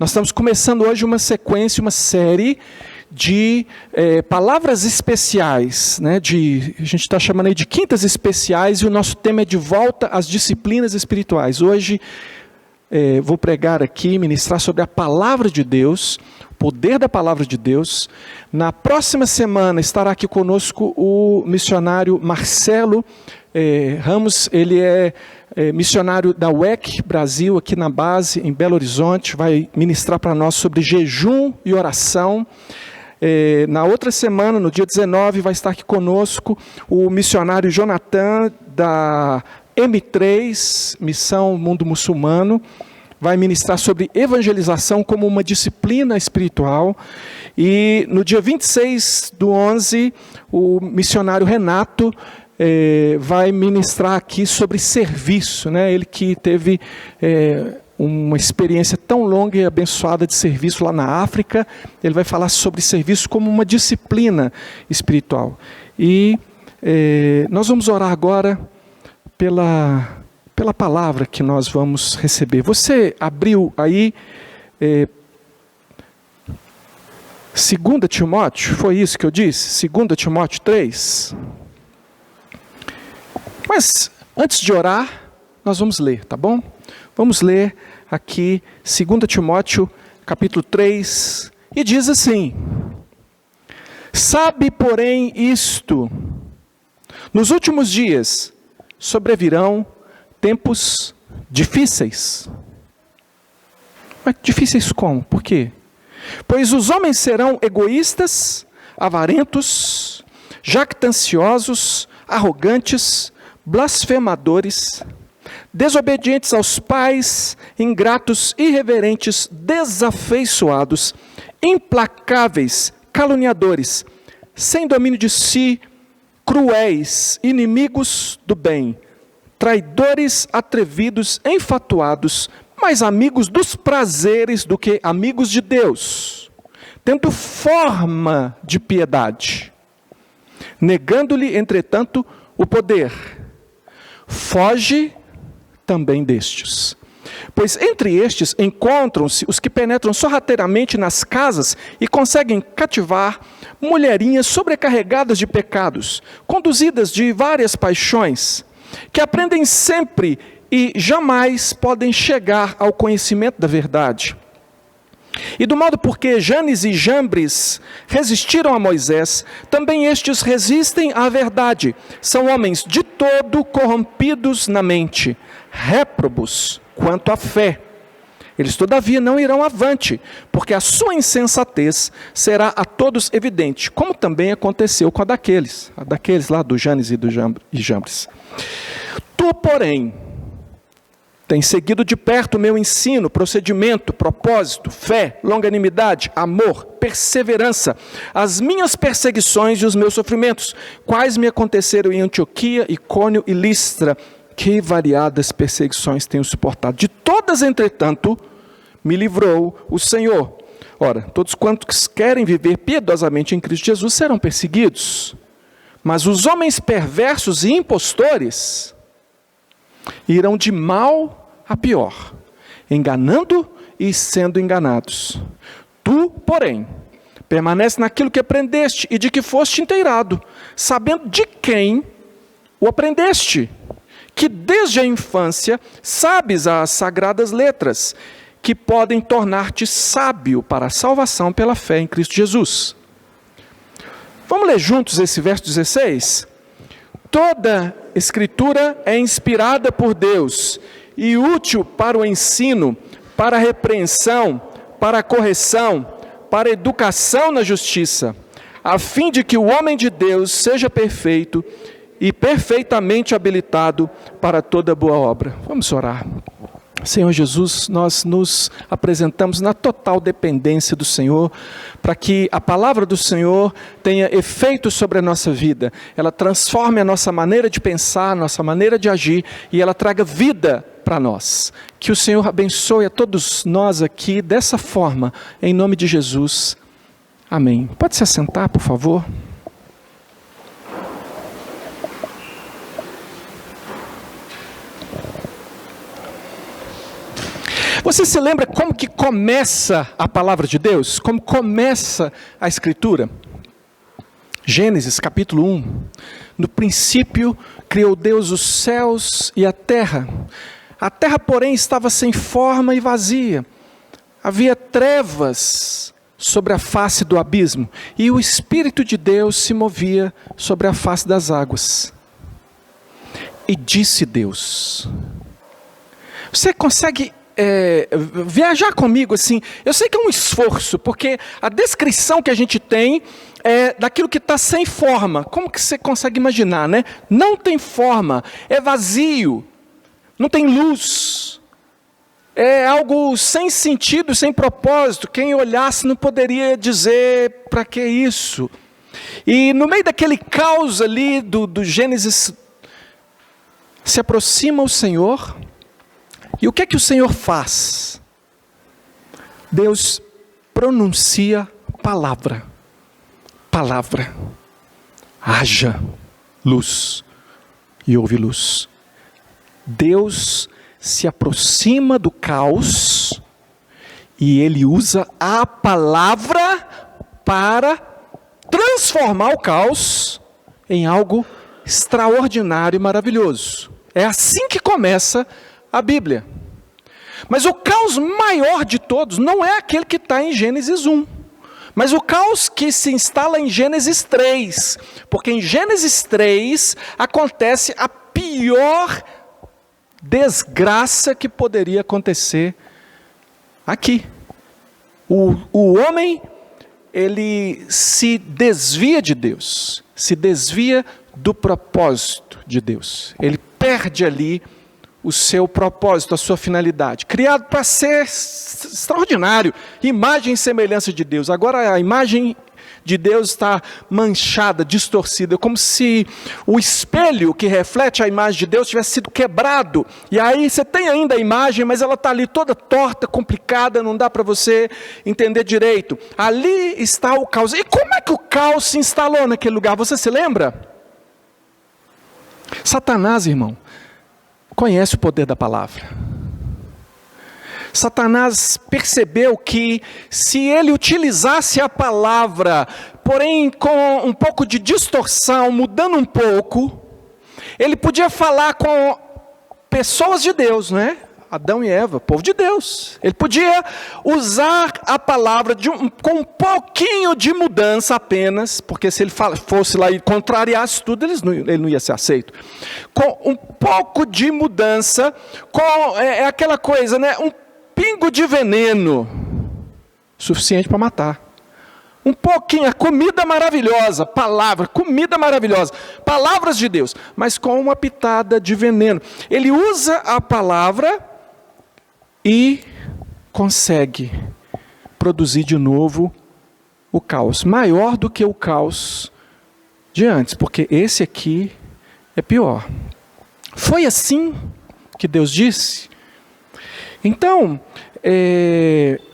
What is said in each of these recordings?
Nós estamos começando hoje uma sequência, uma série de palavras especiais, né? A gente está chamando aí de quintas especiais, e o nosso tema é de volta às disciplinas espirituais. Hoje vou pregar aqui, ministrar sobre a palavra de Deus, o poder da palavra de Deus. Na próxima semana estará aqui conosco o missionário Marcelo Ramos. Ele é missionário da UEC Brasil, aqui na base, em Belo Horizonte. Vai ministrar para nós sobre jejum e oração. Na outra semana, no dia 19, vai estar aqui conosco o missionário Jonathan, da M3, Missão Mundo Muçulmano. Vai ministrar sobre evangelização como uma disciplina espiritual. E no dia 26/11, o missionário Renato vai ministrar aqui sobre serviço, né? Ele que teve uma experiência tão longa e abençoada de serviço lá na África. Ele vai falar sobre serviço como uma disciplina espiritual. E nós vamos orar agora pela palavra que nós vamos receber. Você abriu aí 2 Timóteo, foi isso que eu disse? 2 Timóteo 3. Mas antes de orar, nós vamos ler, tá bom? Vamos ler aqui 2 Timóteo capítulo 3, e diz assim: sabe, porém, isto: nos últimos dias sobrevirão tempos difíceis. Mas difíceis como? Por quê? Pois os homens serão egoístas, avarentos, jactanciosos, arrogantes, blasfemadores, desobedientes aos pais, ingratos, irreverentes, desafeiçoados, implacáveis, caluniadores, sem domínio de si, cruéis, inimigos do bem, traidores, atrevidos, enfatuados, mais amigos dos prazeres do que amigos de Deus, tendo forma de piedade, negando-lhe, entretanto, o poder. Foge também destes. Pois entre estes encontram-se os que penetram sorrateiramente nas casas e conseguem cativar mulherinhas sobrecarregadas de pecados, conduzidas de várias paixões, que aprendem sempre e jamais podem chegar ao conhecimento da verdade. E do modo porque Janes e Jambres resistiram a Moisés, também estes resistem à verdade. São homens de todo corrompidos na mente, réprobos quanto à fé. Eles, todavia, não irão avante, porque a sua insensatez será a todos evidente, como também aconteceu com a daqueles lá do Janes e Jambres. Tu, porém, tens seguido de perto o meu ensino, procedimento, propósito, fé, longanimidade, amor, perseverança, as minhas perseguições e os meus sofrimentos, quais me aconteceram em Antioquia, Icônio e Listra. Que variadas perseguições tenho suportado. De todas, entretanto, me livrou o Senhor. Ora, todos quantos querem viver piedosamente em Cristo Jesus serão perseguidos. Mas os homens perversos e impostores irão de mal a pior, enganando e sendo enganados. Tu, porém, permanece naquilo que aprendeste e de que foste inteirado, sabendo de quem o aprendeste, que desde a infância sabes as sagradas letras, que podem tornar-te sábio para a salvação pela fé em Cristo Jesus. Vamos ler juntos esse verso 16? Toda Escritura é inspirada por Deus e útil para o ensino, para a repreensão, para a correção, para a educação na justiça, a fim de que o homem de Deus seja perfeito e perfeitamente habilitado para toda boa obra. Vamos orar. Senhor Jesus, nós nos apresentamos na total dependência do Senhor, para que a palavra do Senhor tenha efeito sobre a nossa vida. Ela transforme a nossa maneira de pensar, a nossa maneira de agir, e ela traga vida para nós. Que o Senhor abençoe a todos nós aqui dessa forma, em nome de Jesus. Amém. Pode se assentar, por favor. Você se lembra como que começa a palavra de Deus? Como começa a Escritura? Gênesis capítulo 1. No princípio criou Deus os céus e a terra. A terra, porém, estava sem forma e vazia. Havia trevas sobre a face do abismo, e o Espírito de Deus se movia sobre a face das águas. E disse Deus. Você consegue viajar comigo assim? Eu sei que é um esforço, porque a descrição que a gente tem é daquilo que está sem forma. Como que você consegue imaginar, né? Não tem forma, é vazio, não tem luz. É algo sem sentido, sem propósito. Quem olhasse não poderia dizer para que isso. E no meio daquele caos ali do Gênesis, se aproxima o Senhor. E o que é que o Senhor faz? Deus pronuncia palavra. Palavra. Haja luz. E houve luz. Deus se aproxima do caos e Ele usa a palavra para transformar o caos em algo extraordinário e maravilhoso. É assim que começa a Bíblia. Mas o caos maior de todos não é aquele que está em Gênesis 1. Mas o caos que se instala em Gênesis 3. Porque em Gênesis 3 acontece a pior desgraça que poderia acontecer aqui. O homem, ele se desvia de Deus, se desvia do propósito de Deus. Ele perde ali o seu propósito, a sua finalidade. Criado para ser extraordinário, imagem e semelhança de Deus. Agora a imagem de Deus está manchada, distorcida, como se o espelho que reflete a imagem de Deus tivesse sido quebrado. E aí você tem ainda a imagem, mas ela está ali toda torta, complicada, não dá para você entender direito. Ali está o caos. E como é que o caos se instalou naquele lugar? Você se lembra? Satanás, irmão, conhece o poder da palavra. Satanás percebeu que se ele utilizasse a palavra, porém com um pouco de distorção, mudando um pouco, ele podia falar com pessoas de Deus, né? Adão e Eva, povo de Deus. Ele podia usar a palavra com um pouquinho de mudança apenas, porque se ele fosse lá e contrariasse tudo, ele não ia ser aceito. Com um pouco de mudança, com aquela coisa, né? Um pingo de veneno, suficiente para matar. Um pouquinho, a comida maravilhosa, palavra, comida maravilhosa, palavras de Deus, mas com uma pitada de veneno. Ele usa a palavra e consegue produzir de novo o caos, maior do que o caos de antes, porque esse aqui é pior. Foi assim que Deus disse? Então,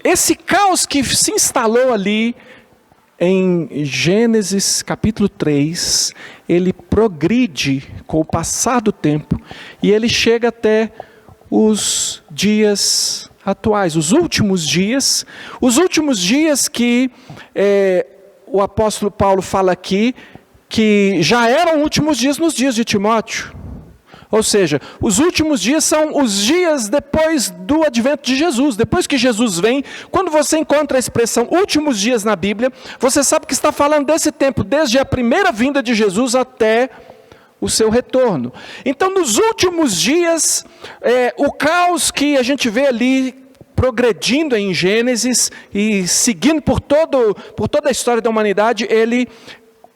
esse caos que se instalou ali em Gênesis capítulo 3, ele progride com o passar do tempo e ele chega até os dias atuais, os últimos dias que o apóstolo Paulo fala aqui, que já eram últimos dias nos dias de Timóteo. Ou seja, os últimos dias são os dias depois do advento de Jesus. Depois que Jesus vem, quando você encontra a expressão últimos dias na Bíblia, você sabe que está falando desse tempo, desde a primeira vinda de Jesus até o seu retorno. Então, nos últimos dias, o caos que a gente vê ali progredindo em Gênesis e seguindo por toda a história da humanidade, ele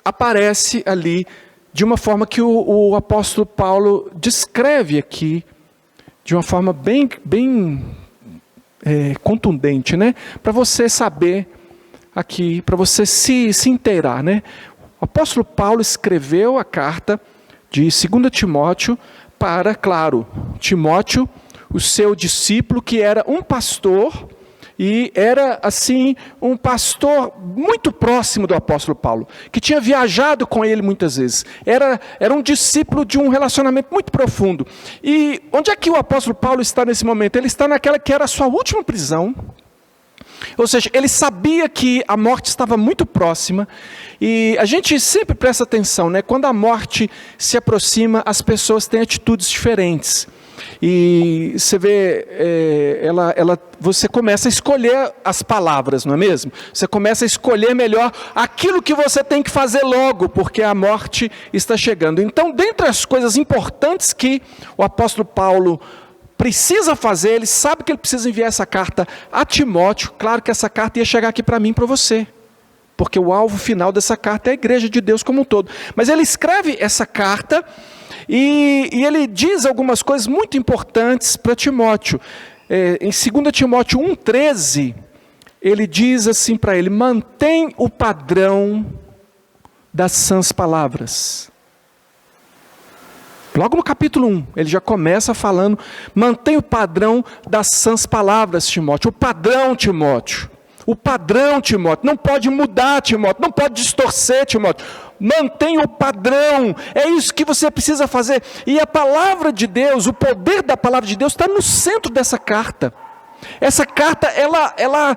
aparece ali de uma forma que o apóstolo Paulo descreve aqui, de uma forma bem contundente, né? Para você saber aqui, para você se inteirar, né? O apóstolo Paulo escreveu a carta de 2 Timóteo para, claro, Timóteo, o seu discípulo, que era um pastor e era assim um pastor muito próximo do apóstolo Paulo, que tinha viajado com ele muitas vezes, era um discípulo de um relacionamento muito profundo. E onde é que o apóstolo Paulo está nesse momento? Ele está naquela que era a sua última prisão. Ou seja, ele sabia que a morte estava muito próxima, e a gente sempre presta atenção, né? Quando a morte se aproxima, as pessoas têm atitudes diferentes. E você vê, você começa a escolher as palavras, não é mesmo? Você começa a escolher melhor aquilo que você tem que fazer logo, porque a morte está chegando. Então, dentre as coisas importantes que o apóstolo Paulo precisa fazer, ele sabe que ele precisa enviar essa carta a Timóteo. Claro que essa carta ia chegar aqui para mim e para você, porque o alvo final dessa carta é a igreja de Deus como um todo. Mas ele escreve essa carta e ele diz algumas coisas muito importantes para Timóteo. Em 2 Timóteo 1,13, ele diz assim para ele: mantém o padrão das sãs palavras. Logo no capítulo 1, ele já começa falando: mantém o padrão das sãs palavras, Timóteo. O padrão, Timóteo. O padrão, Timóteo. Não pode mudar, Timóteo. Não pode distorcer, Timóteo. Mantém o padrão. É isso que você precisa fazer. E a palavra de Deus, o poder da palavra de Deus está no centro dessa carta. Essa carta, ela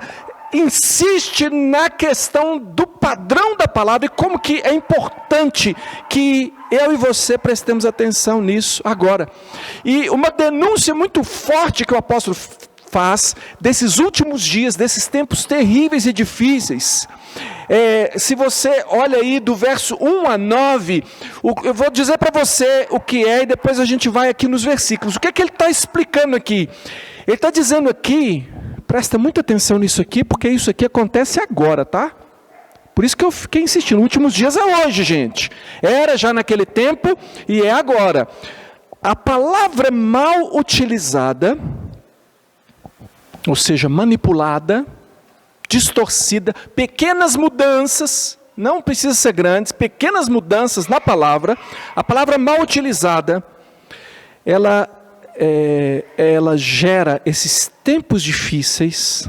insiste na questão do padrão da palavra e como que é importante que eu e você prestemos atenção nisso agora. E uma denúncia muito forte que o apóstolo faz desses últimos dias, desses tempos terríveis e difíceis. Se você olha aí do verso 1 a 9, eu vou dizer para você o que é e depois a gente vai aqui nos versículos. O que é que ele está explicando aqui? Ele está dizendo aqui, presta muita atenção nisso aqui, porque isso aqui acontece agora, tá? Por isso que eu fiquei insistindo, últimos dias é hoje, gente. Era já naquele tempo e é agora. A palavra mal utilizada, ou seja, manipulada, distorcida, pequenas mudanças, não precisa ser grandes, pequenas mudanças na palavra, a palavra mal utilizada, ela gera esses tempos difíceis.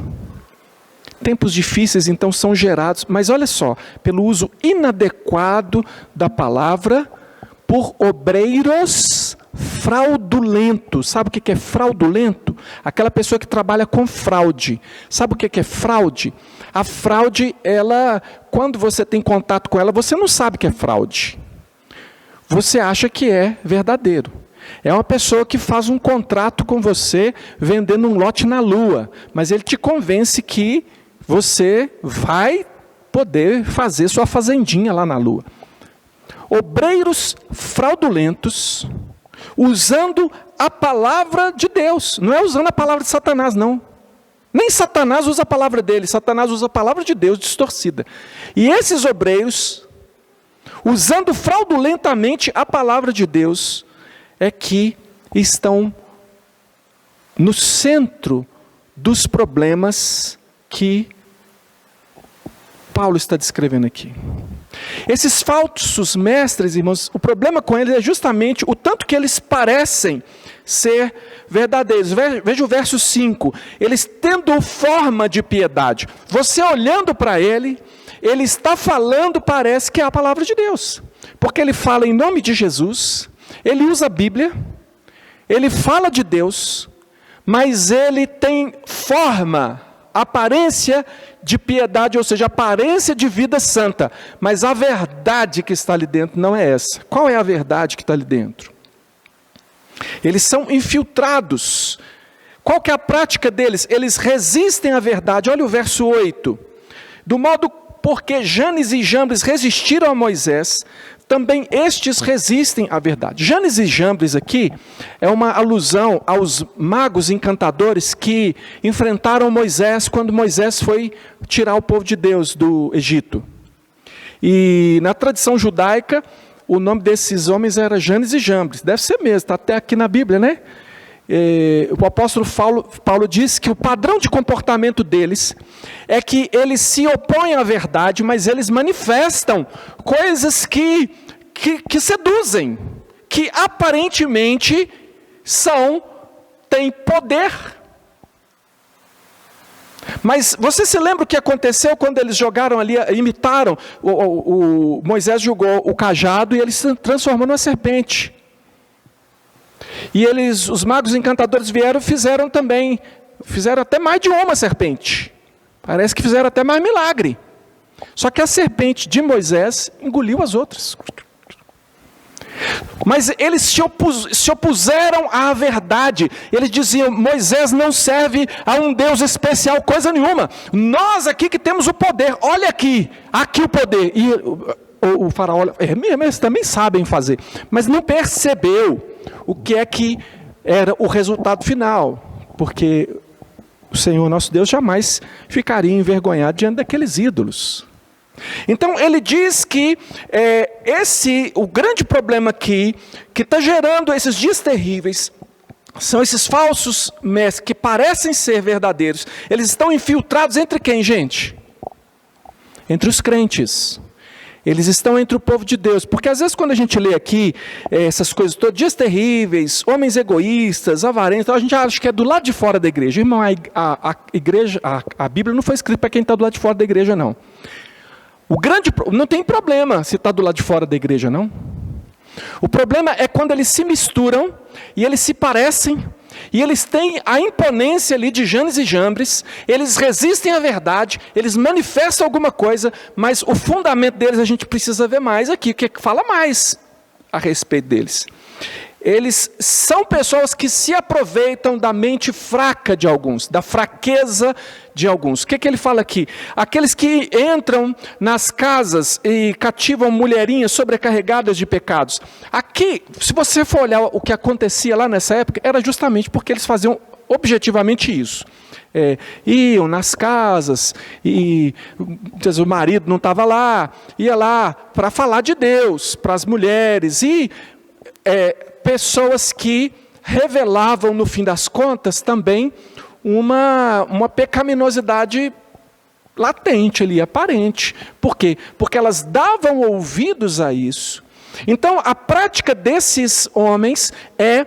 Tempos difíceis, então, são gerados, mas olha só, pelo uso inadequado da palavra por obreiros fraudulentos. Sabe o que é fraudulento? Aquela pessoa que trabalha com fraude. Sabe o que é fraude? A fraude, quando você tem contato com ela, você não sabe que é fraude. Você acha que é verdadeiro. É uma pessoa que faz um contrato com você, vendendo um lote na lua, mas ele te convence que você vai poder fazer sua fazendinha lá na lua. Obreiros fraudulentos, usando a palavra de Deus, não é usando a palavra de Satanás, não. Nem Satanás usa a palavra dele, Satanás usa a palavra de Deus distorcida. E esses obreiros, usando fraudulentamente a palavra de Deus, é que estão no centro dos problemas que Paulo está descrevendo aqui. Esses falsos mestres, irmãos, o problema com eles é justamente o tanto que eles parecem ser verdadeiros. Veja o verso 5. Eles tendo forma de piedade. Você olhando para ele está falando, parece que é a palavra de Deus. Porque ele fala em nome de Jesus, ele usa a Bíblia, ele fala de Deus, mas ele tem forma, aparência de piedade, ou seja, aparência de vida santa, mas a verdade que está ali dentro não é essa. Qual é a verdade que está ali dentro? Eles são infiltrados. Qual que é a prática deles? Eles resistem à verdade. Olha o verso 8. Do modo porque Janes e Jambres resistiram a Moisés, também estes resistem à verdade. Janes e Jambres aqui é uma alusão aos magos encantadores que enfrentaram Moisés quando Moisés foi tirar o povo de Deus do Egito. E na tradição judaica, o nome desses homens era Janes e Jambres. Deve ser mesmo, está até aqui na Bíblia, né? O apóstolo Paulo diz que o padrão de comportamento deles é que eles se opõem à verdade, mas eles manifestam coisas que seduzem, que aparentemente têm poder. Mas você se lembra o que aconteceu quando eles jogaram ali, imitaram, Moisés jogou o cajado e ele se transformou numa serpente. E os magos encantadores vieram e fizeram até mais de uma serpente. Parece que fizeram até mais milagre. Só que a serpente de Moisés engoliu as outras. Mas eles se opuseram à verdade. Eles diziam: Moisés não serve a um Deus especial, coisa nenhuma. Nós aqui que temos o poder, olha aqui o poder. E o faraó olha, eles também sabem fazer, mas não percebeu o que é que era o resultado final, porque o Senhor nosso Deus jamais ficaria envergonhado diante daqueles ídolos. Então ele diz que o grande problema aqui, que está gerando esses dias terríveis, são esses falsos mestres que parecem ser verdadeiros. Eles estão infiltrados entre quem, gente? Entre os crentes. Eles estão entre o povo de Deus, porque às vezes quando a gente lê aqui essas coisas todas, dias terríveis, homens egoístas, avarentos, a gente acha que é do lado de fora da igreja. Irmão, a Bíblia não foi escrita para quem está do lado de fora da igreja, não. Não tem problema se está do lado de fora da igreja, não. O problema é quando eles se misturam e eles se parecem, e eles têm a imponência ali de Janes e Jambres, eles resistem à verdade, eles manifestam alguma coisa, mas o fundamento deles a gente precisa ver mais aqui, o que fala mais a respeito deles. Eles são pessoas que se aproveitam da mente fraca de alguns, da fraqueza de alguns. O que ele fala aqui? Aqueles que entram nas casas e cativam mulherinhas sobrecarregadas de pecados. Aqui, se você for olhar o que acontecia lá nessa época, era justamente porque eles faziam objetivamente isso. Iam nas casas e o marido não estava lá, ia lá para falar de Deus para as mulheres e pessoas que revelavam, no fim das contas, também uma pecaminosidade latente ali, aparente. Por quê? Porque elas davam ouvidos a isso. Então, a prática desses homens é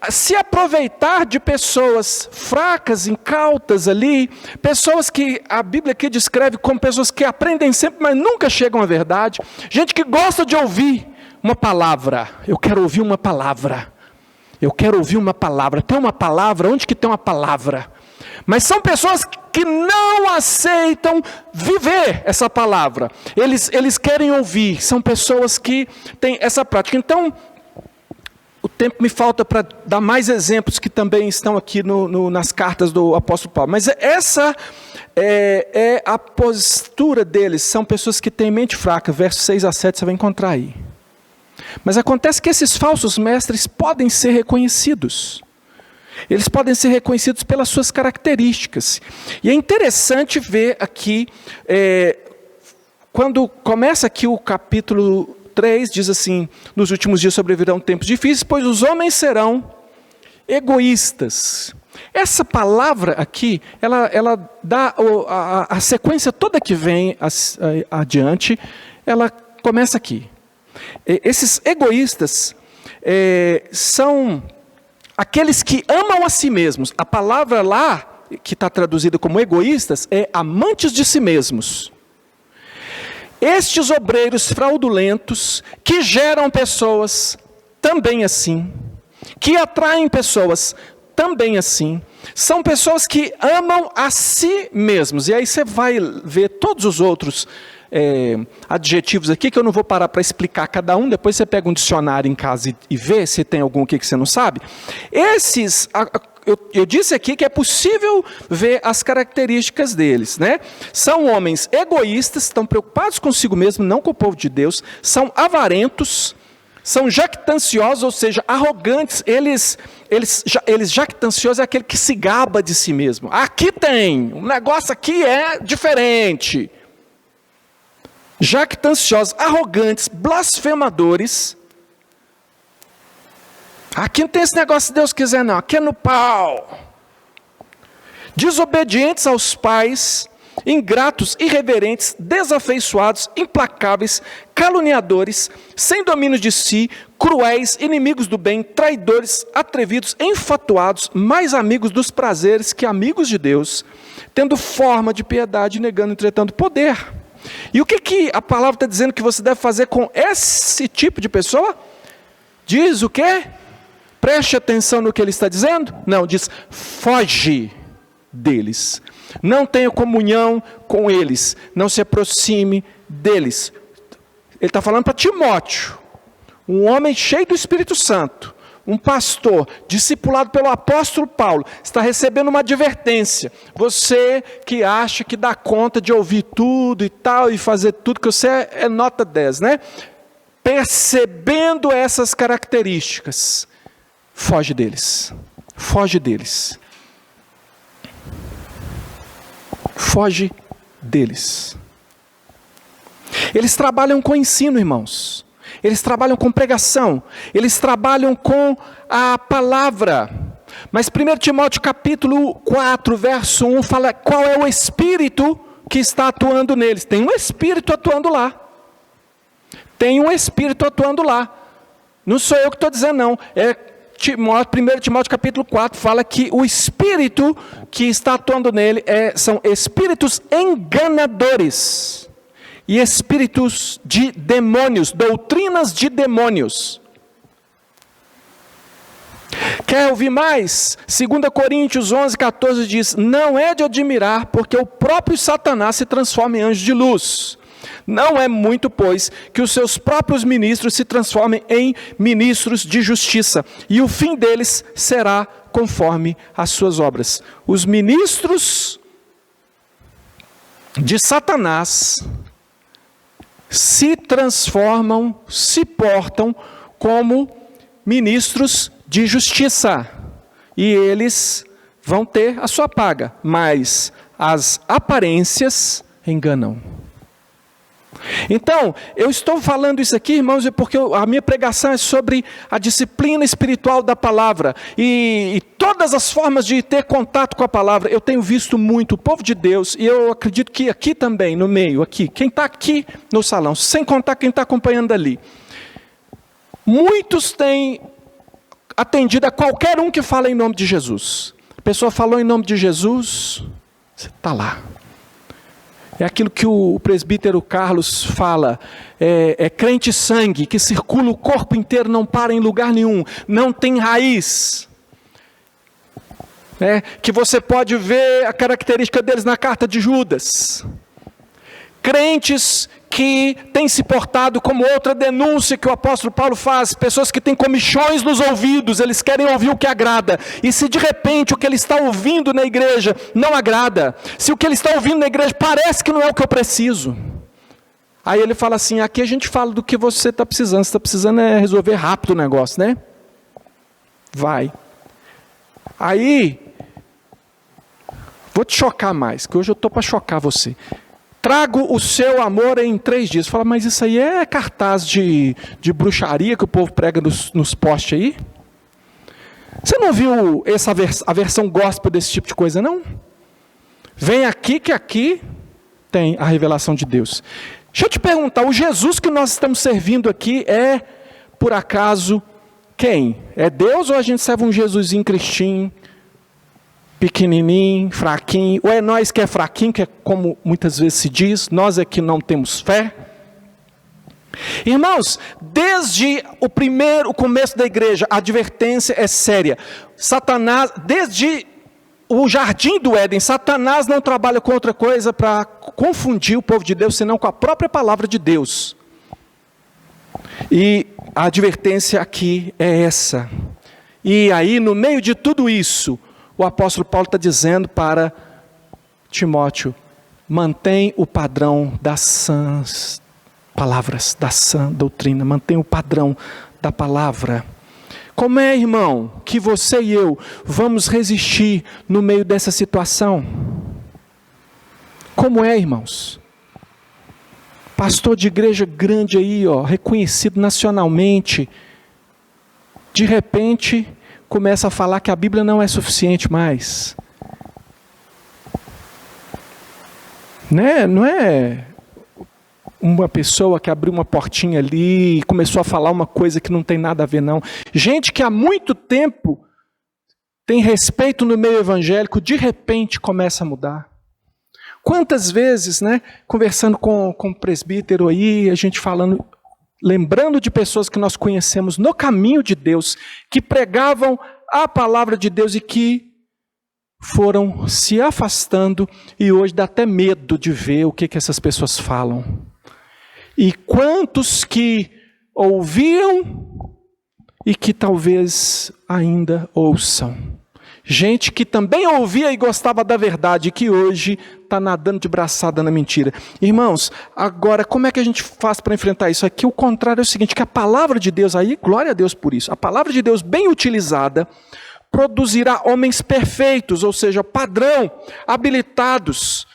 se aproveitar de pessoas fracas, incautas ali, pessoas que a Bíblia aqui descreve como pessoas que aprendem sempre, mas nunca chegam à verdade. Gente que gosta de ouvir uma palavra. Eu quero ouvir uma palavra. Eu quero ouvir uma palavra. Tem uma palavra? Onde que tem uma palavra? Mas são pessoas que não aceitam viver essa palavra. Eles querem ouvir. São pessoas que têm essa prática. Então, o tempo me falta para dar mais exemplos que também estão aqui nas cartas do apóstolo Paulo. Mas essa é a postura deles. São pessoas que têm mente fraca. Versos 6 a 7 você vai encontrar aí. Mas acontece que esses falsos mestres podem ser reconhecidos. Eles podem ser reconhecidos pelas suas características. E é interessante ver aqui, quando começa aqui o capítulo 3, diz assim: nos últimos dias sobrevirão tempos difíceis, pois os homens serão egoístas. Essa palavra aqui, ela dá a sequência toda que vem adiante, ela começa aqui. Esses egoístas são aqueles que amam a si mesmos. A palavra lá, que está traduzida como egoístas, é amantes de si mesmos. Estes obreiros fraudulentos, que geram pessoas também assim, que atraem pessoas também assim, são pessoas que amam a si mesmos. E aí você vai ver todos os outros adjetivos aqui, que eu não vou parar para explicar cada um, depois você pega um dicionário em casa e vê se tem algum aqui que você não sabe. Esses, eu disse aqui que é possível ver as características deles, né? São homens egoístas, estão preocupados consigo mesmo, não com o povo de Deus, são avarentos, são jactanciosos, ou seja, arrogantes. Eles jactanciosos é aquele que se gaba de si mesmo. Aqui tem, o negócio aqui é diferente. Jactanciosos, arrogantes, blasfemadores. Aqui não tem esse negócio se Deus quiser não, aqui é no pau. Desobedientes aos pais, ingratos, irreverentes, desafeiçoados, implacáveis, caluniadores, sem domínio de si, cruéis, inimigos do bem, traidores, atrevidos, enfatuados, mais amigos dos prazeres que amigos de Deus, tendo forma de piedade, negando, entretanto, poder. E o que a palavra está dizendo que você deve fazer com esse tipo de pessoa? Diz o quê? Preste atenção no que ele está dizendo? Não, diz, foge deles. Não tenha comunhão com eles. Não se aproxime deles. Ele está falando para Timóteo, um homem cheio do Espírito Santo, um pastor, discipulado pelo apóstolo Paulo, está recebendo uma advertência. Você que acha que dá conta de ouvir tudo e tal, e fazer tudo, que você é nota 10, né? Percebendo essas características, foge deles. Foge deles. Foge deles. Eles trabalham com ensino, irmãos. Eles trabalham com pregação. Eles trabalham com a palavra. Mas 1 Timóteo capítulo 4, verso 1, fala qual é o espírito que está atuando neles. Tem um espírito atuando lá. Tem um espírito atuando lá. Não sou eu que estou dizendo, não. 1 Timóteo capítulo 4 fala que o espírito que está atuando nele são espíritos enganadores. E espíritos de demônios, doutrinas de demônios. Quer ouvir mais? 2 Coríntios 11, 14 diz, não é de admirar, porque o próprio Satanás se transforma em anjo de luz. Não é muito, pois, que os seus próprios ministros se transformem em ministros de justiça, e o fim deles será conforme as suas obras. Os ministros de Satanás se transformam, se portam como ministros de justiça. E eles vão ter a sua paga, mas as aparências enganam. Então, eu estou falando isso aqui, irmãos, porque a minha pregação é sobre a disciplina espiritual da palavra. E todas as formas de ter contato com a palavra. Eu tenho visto muito o povo de Deus, e eu acredito que aqui também, no meio, aqui, quem está aqui no salão, sem contar quem está acompanhando ali. Muitos têm atendido a qualquer um que fala em nome de Jesus. A pessoa falou em nome de Jesus, você está lá. É aquilo que o presbítero Carlos fala, é crente sangue, que circula o corpo inteiro, não para em lugar nenhum, não tem raiz. Que você pode ver a característica deles na carta de Judas. Crentes que têm se portado como outra denúncia que o apóstolo Paulo faz, pessoas que têm comichões nos ouvidos, eles querem ouvir o que agrada, e se de repente o que ele está ouvindo na igreja não agrada, se o que ele está ouvindo na igreja parece que não é o que eu preciso, aí ele fala assim, aqui a gente fala do que você está precisando, você está precisando resolver rápido o negócio, né? Vai. Aí, vou te chocar mais, que hoje eu estou para chocar você. Trago o seu amor em 3 dias. Fala, mas isso aí é cartaz de bruxaria que o povo prega nos postes aí? Você não viu a versão gospel desse tipo de coisa, não? Vem aqui que aqui tem a revelação de Deus. Deixa eu te perguntar, o Jesus que nós estamos servindo aqui é, por acaso, quem? É Deus ou a gente serve um Jesusinho cristinho? Pequenininho, fraquinho, ou é nós que é fraquinho, que é como muitas vezes se diz, nós é que não temos fé. Irmãos, desde o começo da igreja, a advertência é séria. Satanás, desde o jardim do Éden, Satanás não trabalha com outra coisa para confundir o povo de Deus, senão com a própria palavra de Deus. E a advertência aqui é essa. E aí, no meio de tudo isso, o apóstolo Paulo está dizendo para Timóteo, mantém o padrão das sãs palavras, da sã doutrina, mantém o padrão da palavra. Como é, irmão, que você e eu vamos resistir no meio dessa situação? Como é, irmãos? Pastor de igreja grande aí, reconhecido nacionalmente, de repente começa a falar que a Bíblia não é suficiente mais. Não é uma pessoa que abriu uma portinha ali e começou a falar uma coisa que não tem nada a ver, não. Gente que há muito tempo tem respeito no meio evangélico, de repente começa a mudar. Quantas vezes, né, conversando com o presbítero aí, a gente falando, lembrando de pessoas que nós conhecemos no caminho de Deus, que pregavam a palavra de Deus e que foram se afastando, e hoje dá até medo de ver o que essas pessoas falam. E quantos que ouviam e que talvez ainda ouçam. Gente que também ouvia e gostava da verdade, que hoje está nadando de braçada na mentira. Irmãos, agora como é que a gente faz para enfrentar isso? Aqui o contrário é o seguinte, que a palavra de Deus, aí glória a Deus por isso, a palavra de Deus bem utilizada, produzirá homens perfeitos, ou seja, padrão, habilitados,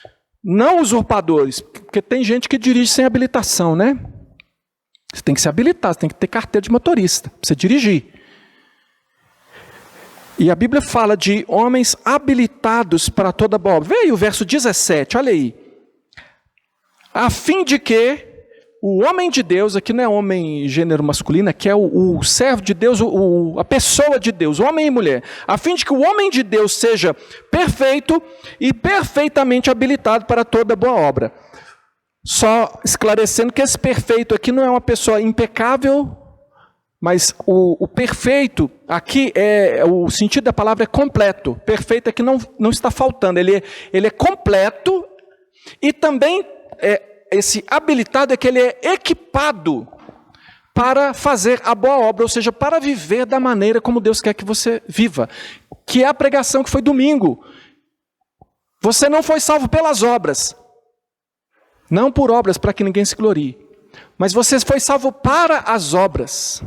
não usurpadores, porque tem gente que dirige sem habilitação, né? Você tem que se habilitar, você tem que ter carteira de motorista, para você dirigir. E a Bíblia fala de homens habilitados para toda boa obra. Vê aí o verso 17, olha aí. A fim de que o homem de Deus, aqui não é homem gênero masculino, aqui é o servo de Deus, a pessoa de Deus, homem e mulher. A fim de que o homem de Deus seja perfeito e perfeitamente habilitado para toda boa obra. Só esclarecendo que esse perfeito aqui não é uma pessoa impecável, mas o perfeito aqui, o sentido da palavra é completo. Perfeito é que não está faltando, ele é completo e também esse habilitado é que ele é equipado para fazer a boa obra, ou seja, para viver da maneira como Deus quer que você viva, que é a pregação que foi domingo. Você não foi salvo pelas obras, não por obras para que ninguém se glorie, mas você foi salvo para as obras.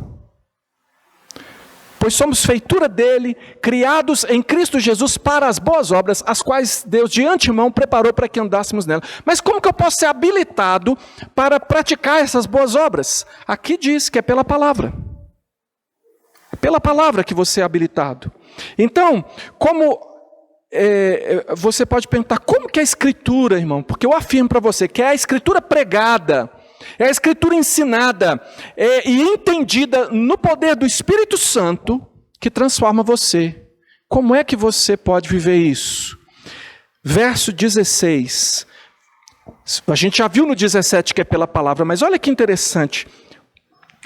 Pois somos feitura dele, criados em Cristo Jesus para as boas obras, as quais Deus de antemão preparou para que andássemos nela. Mas como que eu posso ser habilitado para praticar essas boas obras? Aqui diz que é pela palavra. É pela palavra que você é habilitado. Então, você pode perguntar, como que é a Escritura, irmão? Porque eu afirmo para você que é a Escritura pregada, é a Escritura ensinada e entendida no poder do Espírito Santo que transforma você. Como é que você pode viver isso? Verso 16. A gente já viu no 17 que é pela palavra, mas olha que interessante.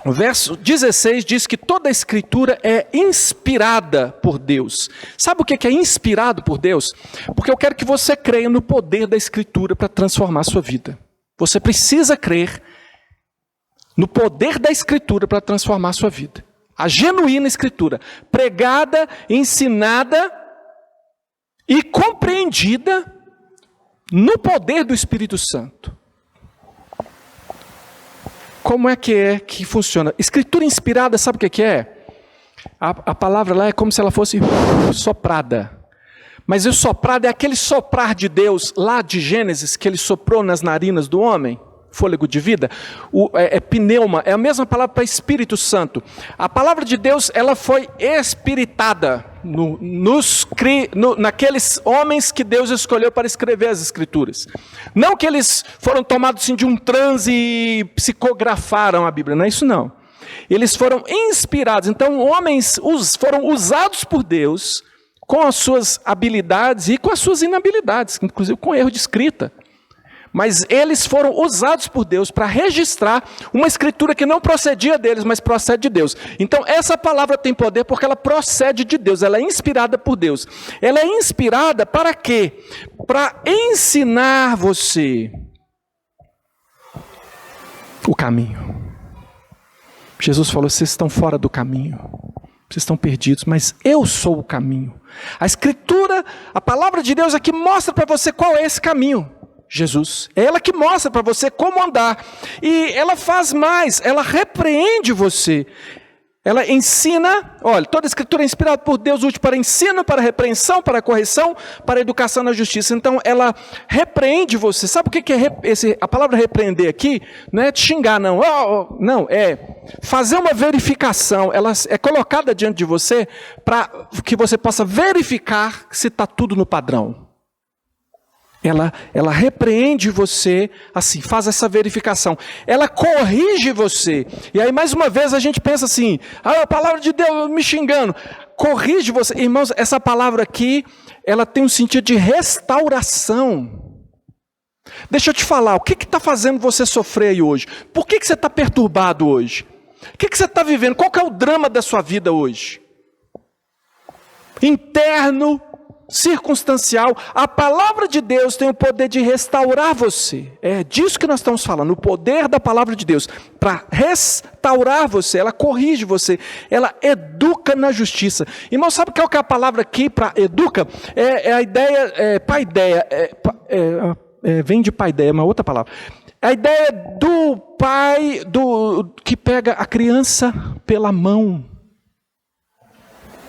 O verso 16 diz que toda a Escritura é inspirada por Deus. Sabe o que é inspirado por Deus? Porque eu quero que você creia no poder da Escritura para transformar a sua vida. Você precisa crer no poder da Escritura para transformar a sua vida. A genuína Escritura, pregada, ensinada e compreendida no poder do Espírito Santo. Como é que funciona? Escritura inspirada, sabe o que é? A palavra lá é como se ela fosse soprada. Mas o soprado é aquele soprar de Deus, lá de Gênesis, que ele soprou nas narinas do homem, fôlego de vida. Pneuma, é a mesma palavra para Espírito Santo. A palavra de Deus, ela foi espiritada naqueles homens que Deus escolheu para escrever as Escrituras. Não que eles foram tomados assim, de um transe e psicografaram a Bíblia, não é isso não. Eles foram inspirados, então homens foram usados por Deus com as suas habilidades e com as suas inabilidades, inclusive com erro de escrita. Mas eles foram usados por Deus para registrar uma escritura que não procedia deles, mas procede de Deus. Então essa palavra tem poder porque ela procede de Deus, ela é inspirada por Deus. Ela é inspirada para quê? Para ensinar você o caminho. Jesus falou, vocês estão fora do caminho. Vocês estão perdidos, mas eu sou o caminho. A Escritura, a palavra de Deus é que mostra para você qual é esse caminho. Jesus. É ela que mostra para você como andar. E ela faz mais, ela repreende você. Ela ensina, olha, toda a Escritura é inspirada por Deus, útil para ensino, para repreensão, para correção, para educação na justiça. Então, ela repreende você. Sabe o que é a palavra repreender aqui? Não é te xingar, não. Não, é fazer uma verificação. Ela é colocada diante de você para que você possa verificar se está tudo no padrão. Ela repreende você, assim, faz essa verificação. Ela corrige você. E aí, mais uma vez, a gente pensa assim, a palavra de Deus me xingando. Corrige você. Irmãos, essa palavra aqui, ela tem um sentido de restauração. Deixa eu te falar, o que está fazendo você sofrer aí hoje? Por que você está perturbado hoje? O que você está vivendo? Qual que é o drama da sua vida hoje? Interno, circunstancial. A palavra de Deus tem o poder de restaurar você. É disso que nós estamos falando, o poder da palavra de Deus. Para restaurar você, ela corrige você, ela educa na justiça. Irmão, sabe qual que é a palavra aqui para educa? É a ideia, paideia, vem de paideia, é uma outra palavra. A ideia do pai que pega a criança pela mão.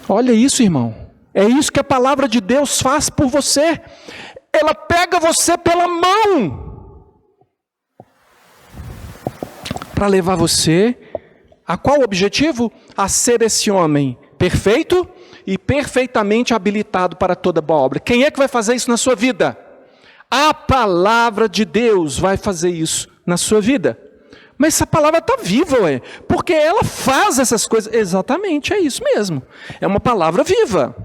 Olha isso, irmão. É isso que a palavra de Deus faz por você. Ela pega você pela mão para levar você a qual objetivo? A ser esse homem perfeito e perfeitamente habilitado para toda boa obra. Quem é que vai fazer isso na sua vida? A palavra de Deus vai fazer isso na sua vida. Mas essa palavra está viva, porque ela faz essas coisas. Exatamente, é isso mesmo. É uma palavra viva.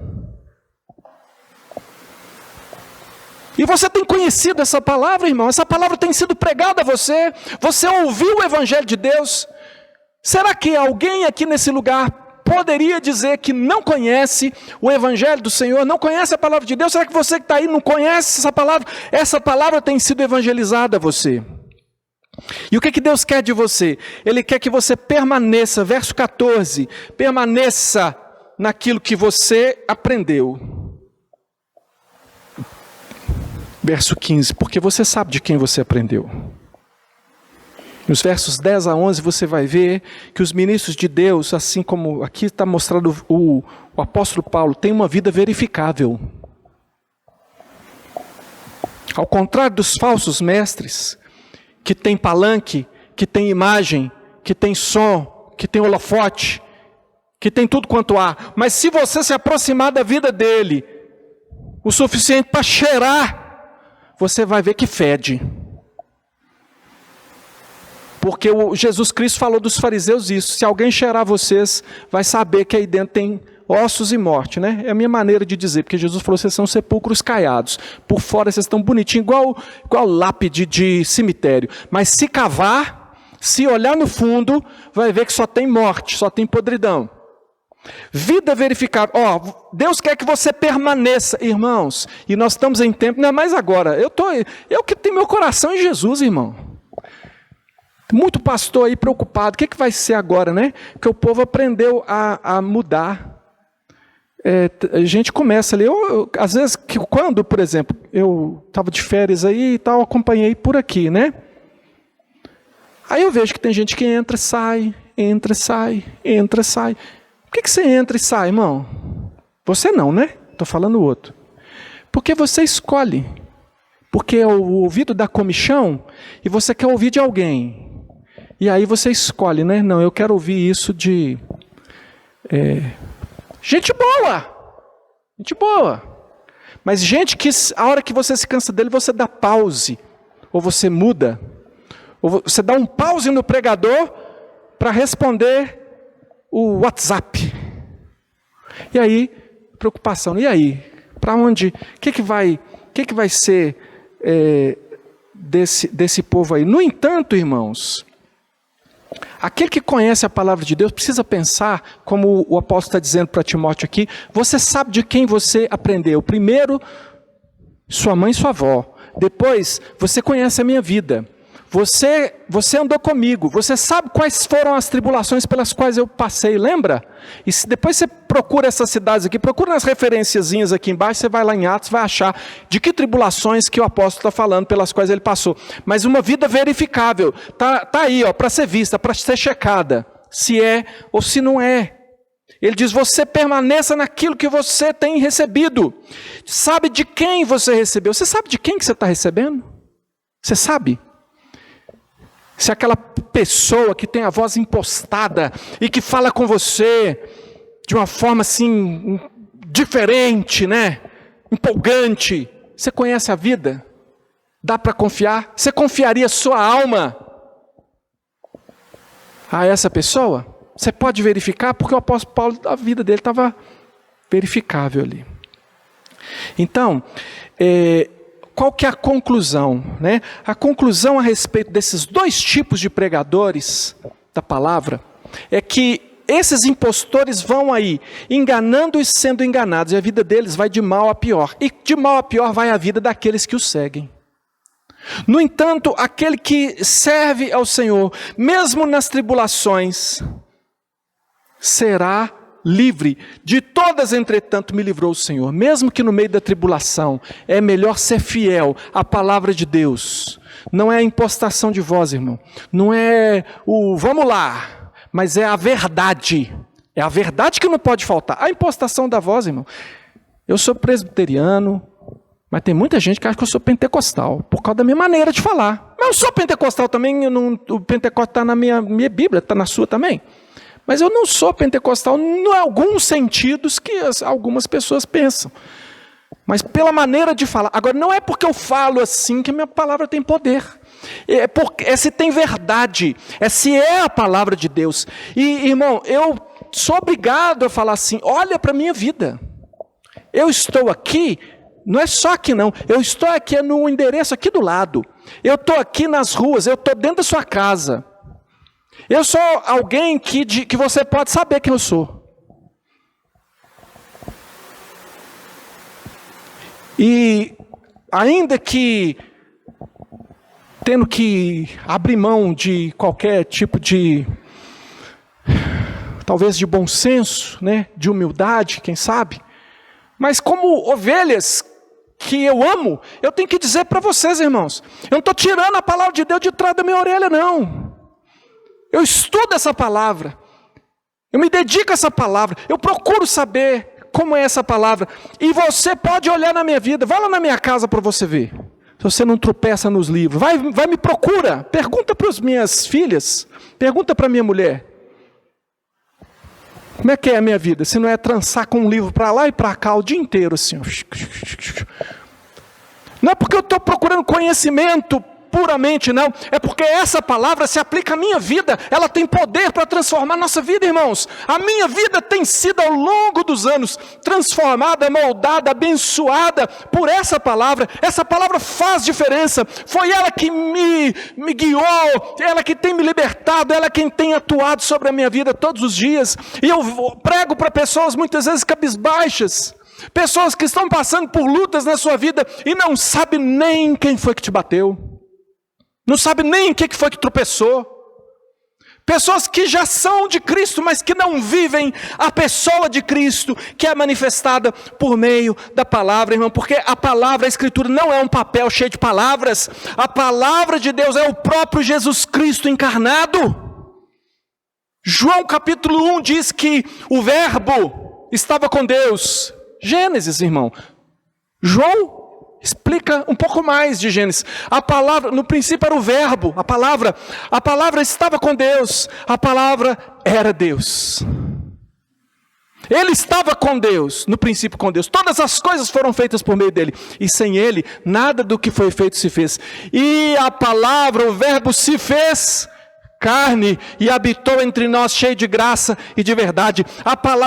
E você tem conhecido essa palavra, irmão? Essa palavra tem sido pregada a você? Você ouviu o Evangelho de Deus? Será que alguém aqui nesse lugar poderia dizer que não conhece o Evangelho do Senhor, não conhece a palavra de Deus? Será que você que está aí não conhece essa palavra? Essa palavra tem sido evangelizada a você. E o que Deus quer de você? Ele quer que você permaneça, verso 14, permaneça naquilo que você aprendeu. Verso 15, porque você sabe de quem você aprendeu. Nos versos 10 a 11 você vai ver que os ministros de Deus, assim como aqui está mostrado o apóstolo Paulo, tem uma vida verificável. Ao contrário dos falsos mestres, que tem palanque, que tem imagem, que tem som, que tem holofote, que tem tudo quanto há. Mas se você se aproximar da vida dele, o suficiente para cheirar, você vai ver que fede. Porque Jesus Cristo falou dos fariseus isso. Se alguém cheirar vocês, vai saber que aí dentro tem ossos e morte, né? É a minha maneira de dizer, porque Jesus falou que vocês são sepulcros caiados. Por fora vocês estão bonitinhos, igual lápide de cemitério. Mas se cavar, se olhar no fundo, vai ver que só tem morte, só tem podridão. Vida verificável. Deus quer que você permaneça, irmãos. E nós estamos em tempo, não é mais agora. Eu que tenho meu coração em Jesus, irmão. Muito pastor aí preocupado. O que vai ser agora, né? Porque o povo aprendeu a mudar. A gente começa ali. Às vezes, quando, por exemplo, eu estava de férias aí e tal, acompanhei por aqui, né? Aí eu vejo que tem gente que entra e sai, entra e sai, entra e sai. Por que você entra e sai, irmão? Você não, né? Estou falando o outro. Porque você escolhe. Porque é o ouvido da comichão e você quer ouvir de alguém. E aí você escolhe, né? Não, eu quero ouvir isso de... gente boa. Gente boa. Mas gente que, a hora que você se cansa dele, você dá pause. Ou você muda. Ou você dá um pause no pregador para responder o WhatsApp. E aí, preocupação. E aí? Para onde? O que vai ser desse povo aí? No entanto, irmãos, aquele que conhece a palavra de Deus precisa pensar, como o apóstolo está dizendo para Timóteo aqui, você sabe de quem você aprendeu. Primeiro, sua mãe e sua avó. Depois, você conhece a minha vida. Você andou comigo, você sabe quais foram as tribulações pelas quais eu passei, lembra? E depois você procura essas cidades aqui, procura nas referenciazinhas aqui embaixo, você vai lá em Atos, vai achar de que tribulações que o apóstolo está falando, pelas quais ele passou. Mas uma vida verificável, tá aí, para ser vista, para ser checada, se é ou se não é. Ele diz, você permaneça naquilo que você tem recebido. Sabe de quem você recebeu? Você sabe de quem que você está recebendo? Você sabe? Se aquela pessoa que tem a voz impostada e que fala com você de uma forma assim, diferente, né? Empolgante. Você conhece a vida? Dá para confiar? Você confiaria sua alma a essa pessoa? Você pode verificar, porque o apóstolo Paulo, a vida dele estava verificável ali. Então, qual que é a conclusão, né? A conclusão a respeito desses dois tipos de pregadores da palavra é que esses impostores vão aí enganando e sendo enganados, e a vida deles vai de mal a pior. E de mal a pior vai a vida daqueles que os seguem. No entanto, aquele que serve ao Senhor, mesmo nas tribulações, será livre. De todas, entretanto, me livrou o Senhor. Mesmo que no meio da tribulação, é melhor ser fiel à palavra de Deus. Não é a impostação de voz, irmão. Não é o vamos lá, mas é a verdade. É a verdade que não pode faltar. A impostação da voz, irmão. Eu sou presbiteriano, mas tem muita gente que acha que eu sou pentecostal, por causa da minha maneira de falar. Mas eu sou pentecostal também, o pentecostal está na minha Bíblia, está na sua também. Mas eu não sou pentecostal em alguns sentidos que algumas pessoas pensam. Mas pela maneira de falar. Agora, não é porque eu falo assim que a minha palavra tem poder. É se tem verdade. É se é a palavra de Deus. E, irmão, eu sou obrigado a falar assim, olha para a minha vida. Eu estou aqui, não é só aqui não. Eu estou aqui no endereço aqui do lado. Eu estou aqui nas ruas, eu estou dentro da sua casa. Eu sou alguém que você pode saber quem eu sou. E ainda que tendo que abrir mão de qualquer tipo de, talvez de bom senso, né, de humildade, quem sabe, mas como ovelhas que eu amo, eu tenho que dizer para vocês, irmãos, eu não estou tirando a palavra de Deus de trás da minha orelha, não. Eu estudo essa palavra, eu me dedico a essa palavra, eu procuro saber como é essa palavra, e você pode olhar na minha vida, vai lá na minha casa para você ver, se você não tropeça nos livros, vai me procura, pergunta para as minhas filhas, pergunta para a minha mulher, como é que é a minha vida, se não é trançar com um livro para lá e para cá o dia inteiro assim, não é porque eu estou procurando conhecimento, puramente não, é porque essa palavra se aplica à minha vida, ela tem poder para transformar a nossa vida, irmãos. A minha vida tem sido ao longo dos anos transformada, moldada, abençoada por essa palavra faz diferença, foi ela que me guiou, ela que tem me libertado, ela quem tem atuado sobre a minha vida todos os dias, e eu prego para pessoas muitas vezes cabisbaixas, pessoas que estão passando por lutas na sua vida e não sabe nem quem foi que te bateu, não sabe nem o que foi que tropeçou. Pessoas que já são de Cristo, mas que não vivem a pessoa de Cristo, que é manifestada por meio da palavra, irmão. Porque a palavra, a Escritura, não é um papel cheio de palavras. A palavra de Deus é o próprio Jesus Cristo encarnado. João capítulo 1 diz que o Verbo estava com Deus. Gênesis, irmão. João explica um pouco mais de Gênesis. A palavra, no princípio era o verbo, a palavra estava com Deus, a palavra era Deus. Ele estava com Deus, no princípio com Deus. Todas as coisas foram feitas por meio dele. E sem ele, nada do que foi feito se fez. E a palavra, o verbo se fez carne e habitou entre nós cheio de graça e de verdade.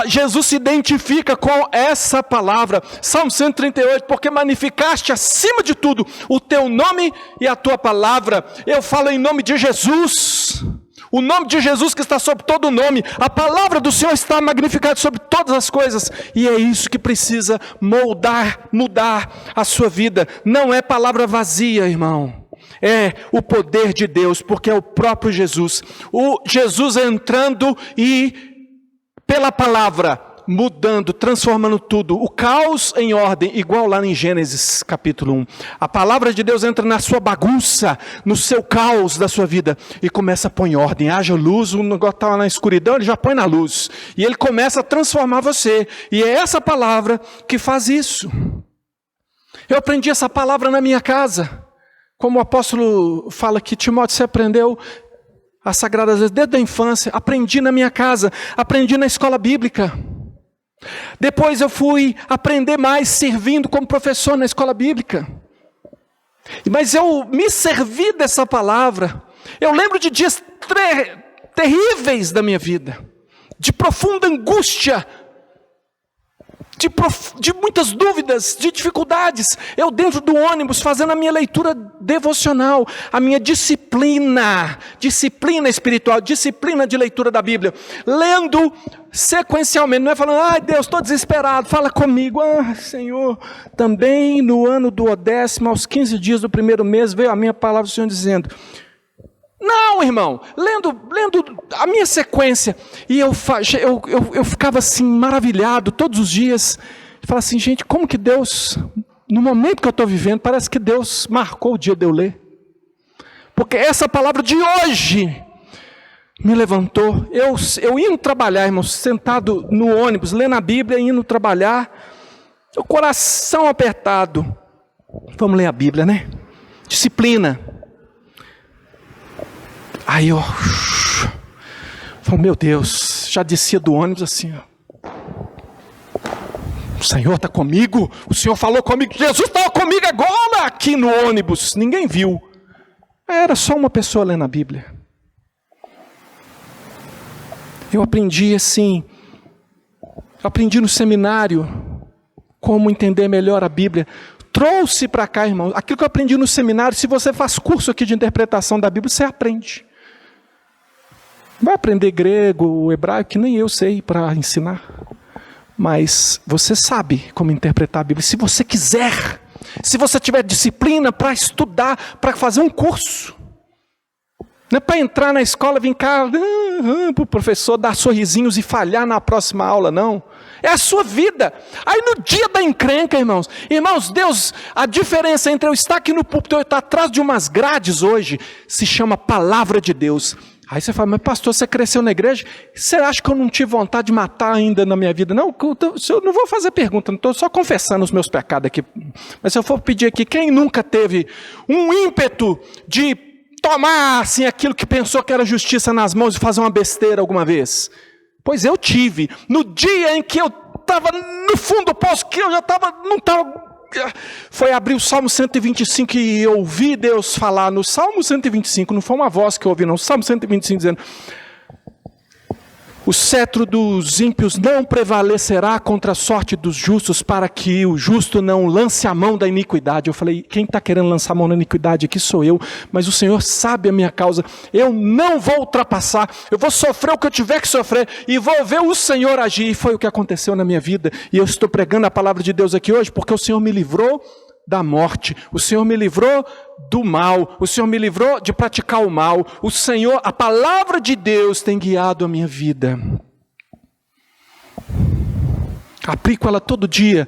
Jesus se identifica com essa palavra. Salmo 138, porque magnificaste acima de tudo o teu nome e a tua palavra. Eu falo em nome de Jesus. O nome de Jesus que está sobre todo o nome. A palavra do Senhor está magnificada sobre todas as coisas. E é isso que precisa moldar, mudar a sua vida. Não é palavra vazia, irmão. É o poder de Deus, porque é o próprio Jesus. O Jesus entrando e pela palavra mudando, transformando tudo. O caos em ordem, igual lá em Gênesis capítulo 1. A palavra de Deus entra na sua bagunça, no seu caos da sua vida e começa a pôr em ordem. Haja luz, o negócio estava na escuridão, ele já põe na luz. E ele começa a transformar você. E é essa palavra que faz isso. Eu aprendi essa palavra na minha casa. Como o apóstolo fala que Timóteo, você aprendeu as sagradas letras desde a infância. Aprendi na minha casa, aprendi na escola bíblica. Depois eu fui aprender mais servindo como professor na escola bíblica. Mas eu me servi dessa palavra. Eu lembro de dias terríveis da minha vida, de profunda angústia. de muitas dúvidas, de dificuldades. Eu dentro do ônibus, fazendo a minha leitura devocional, a minha disciplina espiritual, disciplina de leitura da Bíblia, lendo sequencialmente, não é falando, ai Deus, estou desesperado, fala comigo. Senhor, também no ano do 10º, aos 15 dias do primeiro mês, veio a minha palavra do Senhor dizendo... Não, irmão, lendo a minha sequência, e eu ficava assim, maravilhado, todos os dias, e falava assim, gente, como que Deus, no momento que eu estou vivendo, parece que Deus marcou o dia de eu ler, porque essa palavra de hoje me levantou, eu indo trabalhar, irmão, sentado no ônibus, lendo a Bíblia, indo trabalhar, o coração apertado, vamos ler a Bíblia, né? Disciplina. Aí eu falo, meu Deus, já descia do ônibus assim, ó. O Senhor está comigo, o Senhor falou comigo, Jesus estava comigo agora aqui no ônibus, ninguém viu. Era só uma pessoa lendo a Bíblia. Eu aprendi assim, aprendi no seminário como entender melhor a Bíblia. Trouxe para cá, irmão, aquilo que eu aprendi no seminário, se você faz curso aqui de interpretação da Bíblia, você aprende. Vai aprender grego, hebraico, que nem eu sei para ensinar. Mas você sabe como interpretar a Bíblia. Se você quiser, se você tiver disciplina para estudar, para fazer um curso. Não é para entrar na escola, vir cá, para o professor dar sorrisinhos e falhar na próxima aula, não. É a sua vida. Aí no dia da encrenca, irmãos, Deus, a diferença entre eu estar aqui no púlpito e eu estar atrás de umas grades hoje, se chama palavra de Deus. Aí você fala, mas pastor, você cresceu na igreja? Você acha que eu não tive vontade de matar ainda na minha vida? Não, eu não vou fazer pergunta, não estou só confessando os meus pecados aqui. Mas se eu for pedir aqui, quem nunca teve um ímpeto de tomar assim, aquilo que pensou que era justiça nas mãos e fazer uma besteira alguma vez? Pois eu tive. No dia em que eu estava no fundo do poço, que eu já estava, não estava... Foi abrir o Salmo 125 e eu ouvi Deus falar no Salmo 125, não foi uma voz que eu ouvi não, o Salmo 125 dizendo, o cetro dos ímpios não prevalecerá contra a sorte dos justos, para que o justo não lance a mão da iniquidade. Eu falei, quem está querendo lançar a mão da iniquidade aqui sou eu, mas o Senhor sabe a minha causa, eu não vou ultrapassar, eu vou sofrer o que eu tiver que sofrer, e vou ver o Senhor agir, e foi o que aconteceu na minha vida, e eu estou pregando a palavra de Deus aqui hoje, porque o Senhor me livrou da morte, o Senhor me livrou do mal, o Senhor me livrou de praticar o mal, o Senhor, a palavra de Deus tem guiado a minha vida, aplico ela todo dia,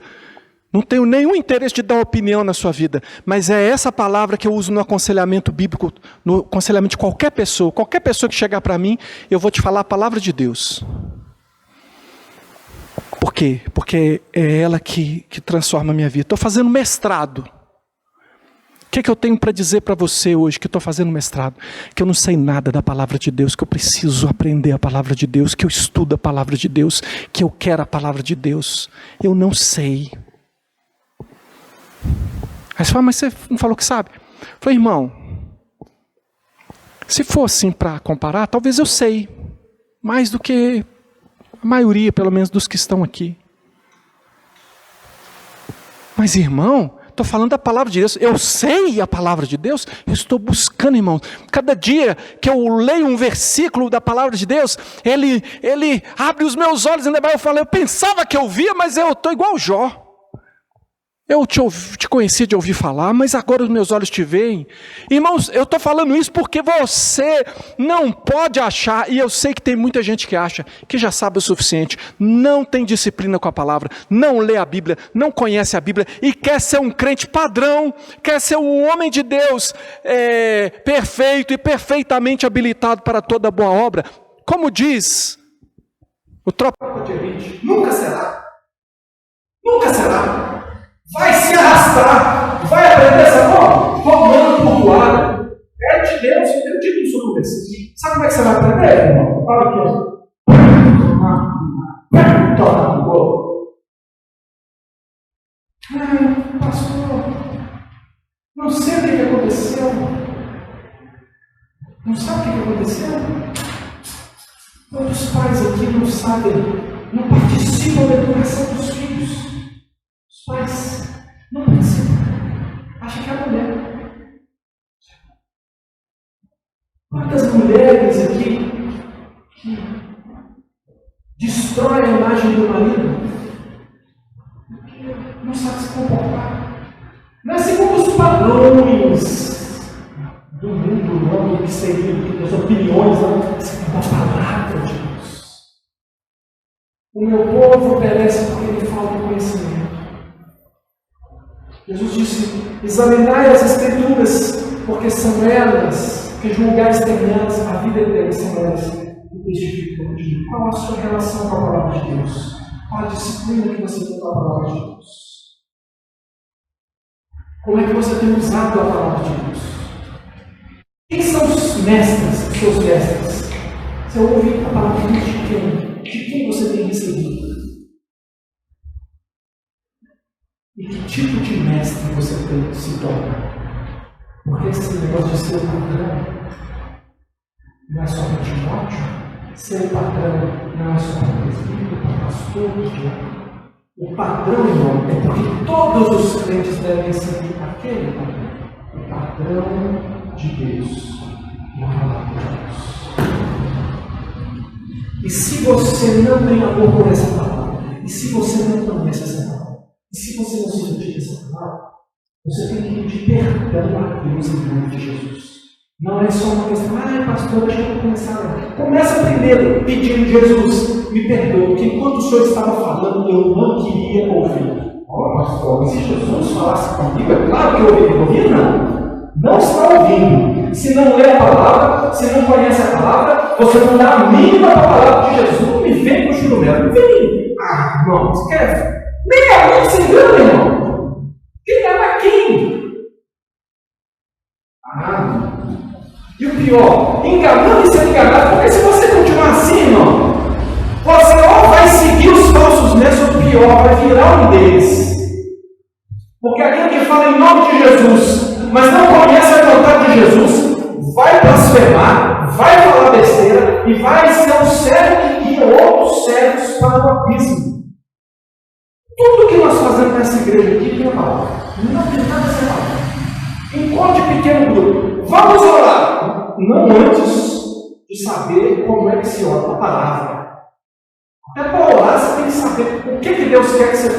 não tenho nenhum interesse de dar opinião na sua vida, mas é essa palavra que eu uso no aconselhamento bíblico, no aconselhamento de qualquer pessoa que chegar para mim, eu vou te falar a palavra de Deus. Por quê? Porque é ela que transforma a minha vida. Estou fazendo mestrado. O que eu tenho para dizer para você hoje que estou fazendo mestrado? Que eu não sei nada da palavra de Deus, que eu preciso aprender a palavra de Deus, que eu estudo a palavra de Deus, que eu quero a palavra de Deus. Eu não sei. Aí você fala, mas você não falou que sabe? Eu falei, irmão, se for assim para comparar, talvez eu sei mais do que a maioria, pelo menos, dos que estão aqui. Mas, irmão, estou falando da palavra de Deus. Eu sei a palavra de Deus. Eu estou buscando, irmão. Cada dia que eu leio um versículo da palavra de Deus, ele abre os meus olhos. Ainda mais eu falo, eu pensava que eu via, mas eu estou igual Jó. Eu te conhecia de ouvir falar, mas agora os meus olhos te veem. Irmãos, eu estou falando isso porque você não pode achar, e eu sei que tem muita gente que acha, que já sabe o suficiente, não tem disciplina com a palavra, não lê a Bíblia, não conhece a Bíblia, e quer ser um crente padrão, quer ser um homem de Deus perfeito e perfeitamente habilitado para toda boa obra. Como diz o Tropa de Elite, nunca será. Nunca será. Vai se arrastar, vai aprender essa forma, rolando por doada. É de Deus, eu digo isso no começo. Sabe como é que você vai aprender, irmão? Fala aqui, ó. Toca no corpo. Pastor, não sei o que aconteceu. Não sabe o que aconteceu? Todos os pais aqui não sabem, não participam da educação dos filhos. filhos. Os pais não precisam. Acha que é a mulher. Quantas mulheres aqui que destroem a imagem do marido? Não sabe se comportar. Não é segundo os padrões do mundo, não, que seria as opiniões, não, segundo a palavra de Deus. O meu povo perece porque ele falta conhecimento. Jesus disse: examinai as Escrituras, porque são elas que julgais ter nelas a vida eterna, são elas que testificam de mim. Qual a sua relação com a palavra de Deus? Qual a disciplina que você tem com a palavra de Deus? Como é que você tem usado a palavra de Deus? Quem são os mestres, os seus mestres? Você ouve a palavra de quem? De quem você tem recebido? E que tipo de mestre você tem se torna? Porque esse negócio de ser o patrão não é só para Timóteo. Ser o patrão não é só para o presbítero, para o pastor, para o diácono. O padrão, irmão, é porque todos os crentes devem seguir aquele padrão. O padrão de Deus. E a palavra de Deus. E se você não tem amor por essa palavra, e se você não conhece essa palavra, e se você não se sentir essa palavra, você tem que pedir perdão a Deus em nome de Jesus. Não é só uma questão, pastor, deixa eu começar. Começa primeiro pedindo: Jesus, me perdoe, porque enquanto o Senhor estava falando, eu não queria ouvir. Pastor, se Jesus falasse comigo, é claro que eu ouviria. Ouvir não. Não está ouvindo. Se não lê a palavra, se não conhece a palavra, você não dá a mínima para a palavra de Jesus. Não me vem com o churumelo, não vem. Irmão, você quer? Nem a mim se engana, irmão. Quem ama quem? E o pior, enganando e sendo enganado, porque se você continuar assim, irmão, você ou vai seguir os falsos mestres, ou pior, vai virar um deles. Porque aquele que fala em nome de Jesus, mas não conhece a vontade de Jesus, vai blasfemar, vai falar besteira e vai ser um cego que guia outros cegos para o abismo. Tudo que nós fazemos nessa igreja aqui tem a palavra. Não tem nada a ser palavra. Encontre pequeno grupo. Vamos orar. Não antes de saber como é que se ora a palavra. Até para orar, você tem que saber o que Deus quer que você.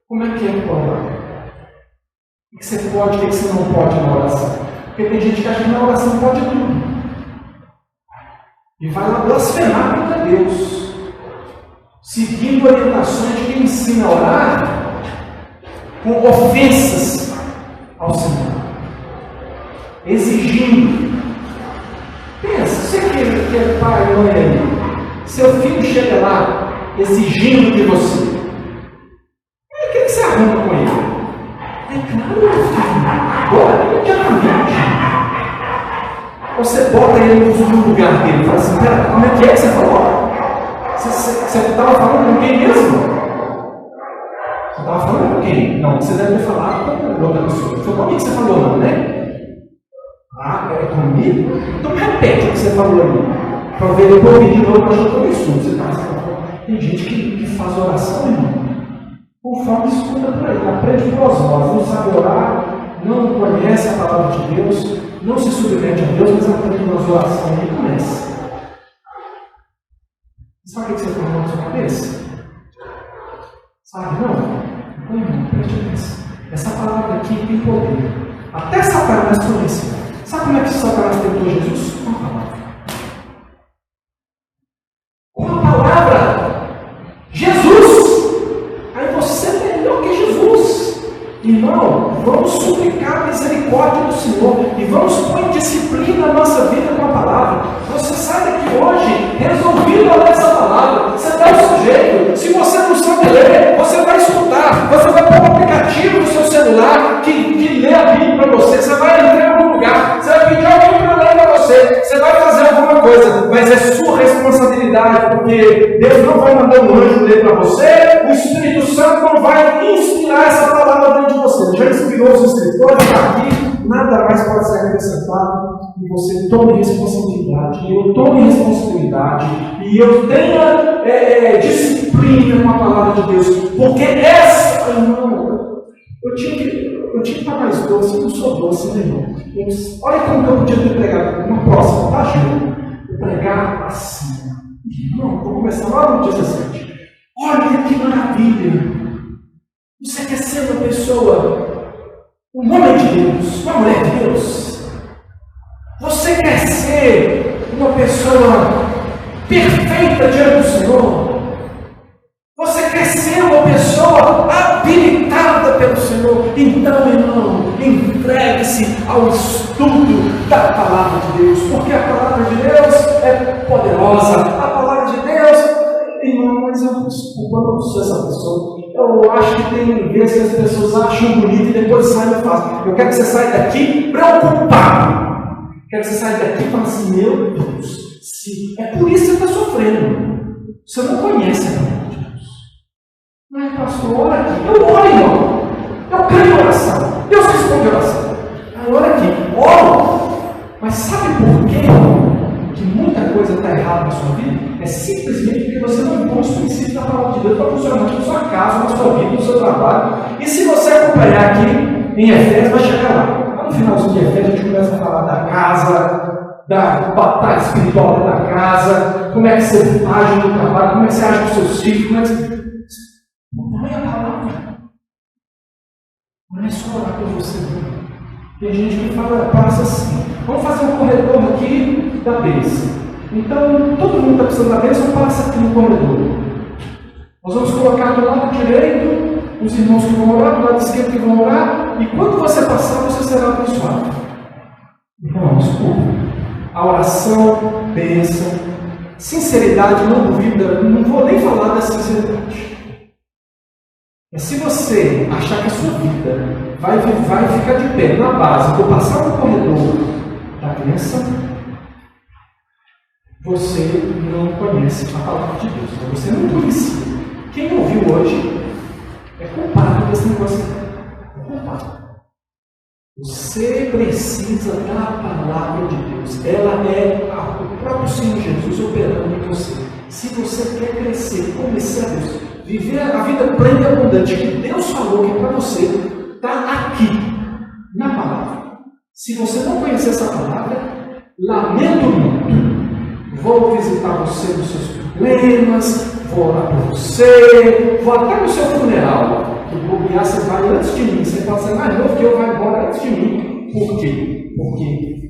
Como é que orar? O que você pode, o que você não pode na oração. Porque tem gente que acha que na oração pode tudo. E vai lá blasfemar contra Deus. Seguindo orientações de quem ensina a orar com ofensas ao Senhor. Exigindo. Pensa, você que é pai, mãe aí, seu filho chega lá exigindo de você. O que você arruma com ele? Claro, meu filho, agora imediatamente. Você bota ele no lugar dele e fala assim: pera, como é que você falou? Você estava falando com quem mesmo? Você estava falando com quem? Não, você deve ter falado com outra pessoa. Foi comigo que você falou, não, né? É comigo? Então repete o que você falou ali. Para ver depois ouvir de novo, achou que eu estudo. Você tá falando. Tem gente que faz oração, irmão, conforme escuta por aí. Aprende por osmose, não sabe orar, não conhece a palavra de Deus, não se submete a Deus, mas aprende umas orações e começa. Sabe o que você tem na sua cabeça? Sabe, não? Não, preste atenção. Essa palavra aqui tem poder. Até Satanás conhece. Sabe como é que Satanás tentou Jesus? Com a palavra. Com a palavra. Jesus! Aí você é melhor que Jesus. Irmão, vamos suplicar a misericórdia do Senhor e vamos pôr em disciplina a nossa vida com a palavra. Você sai daqui hoje resolvido a ler essa palavra. Você dá o seu jeito. Se você não sabe ler, você vai escutar. Você vai pôr um aplicativo no seu celular que lê a Bíblia para você. Você vai entrar em algum lugar. Você vai pedir alguém para ler para você. Você vai fazer alguma coisa, mas é sua responsabilidade, porque Deus não vai mandar um anjo ler para você. O Espírito Santo não vai inspirar essa palavra dentro de você. Já inspirou os escritores, está aqui. Nada mais pode ser acrescentado. que você tome responsabilidade, e eu tome responsabilidade, e eu tenha disciplina com a palavra de Deus, porque essa, irmão, eu tinha que estar mais doce, eu não sou doce, né, irmão? Olha como que eu podia ter pregado uma próxima, tá, Gil? Eu pregar assim, irmão, vou começar lá no dia 17. Olha que maravilha! Você quer ser uma pessoa, um homem de Deus, uma mulher de Deus? Você quer ser uma pessoa perfeita diante do Senhor? Você quer ser uma pessoa habilitada pelo Senhor? Então, irmão, entregue-se ao estudo da palavra de Deus, porque a palavra de Deus é poderosa. A palavra de Deus, irmão, mas eu não sou essa pessoa. Eu acho que tem vezes que as pessoas acham bonito e depois saem e fazem. Eu quero que você saia daqui preocupado. Quero que você saia daqui e fale assim, meu Deus, é por isso que você está sofrendo. Você não conhece a palavra de Deus. Mas pastor, ora aqui. Eu oro, irmão. Eu creio em oração. Deus responde a oração. Ora aqui. Oro. Mas sabe por quê, irmão, que muita coisa está errada na sua vida? É simplesmente porque você não põe os princípios da palavra de Deus para funcionar na sua casa, na sua vida, no seu trabalho. E se você acompanhar aqui em Efésios, vai chegar lá. No finalzinho de Efésios, a gente começa a falar da casa, da batalha espiritual dentro da casa, como é que você age no trabalho, como é que você age com seus filhos, como é que você... Não é a palavra. Não é só orar por você. Tem gente que passa assim. Vamos fazer um corredor aqui da bênção. Então, todo mundo está precisando da bênção, passa aqui no corredor. Nós vamos colocar do lado direito os irmãos que vão orar, do lado esquerdo que vão orar, e quando você passar, você será abençoado. Irmãos, a oração, bênção, sinceridade, não duvida, não vou nem falar da sinceridade. Mas se você achar que a sua vida vai ficar de pé na base, por passar no corredor da bênção, você não conhece a palavra de Deus, você não conhecia. Quem ouviu hoje é culpado desse negócio. É culpado. Você precisa da palavra de Deus. Ela é o próprio Senhor Jesus operando em você. Se você quer crescer, conhecer a Deus, viver a vida plena e abundante que Deus falou que para você está aqui, na palavra. Se você não conhecer essa palavra, lamento muito. Vou visitar você nos seus problemas, vou orar por você, vou até no seu funeral. E bobear, você vai antes de mim. Você pode ser mais novo que eu, vai embora antes de mim. Por quê? Porque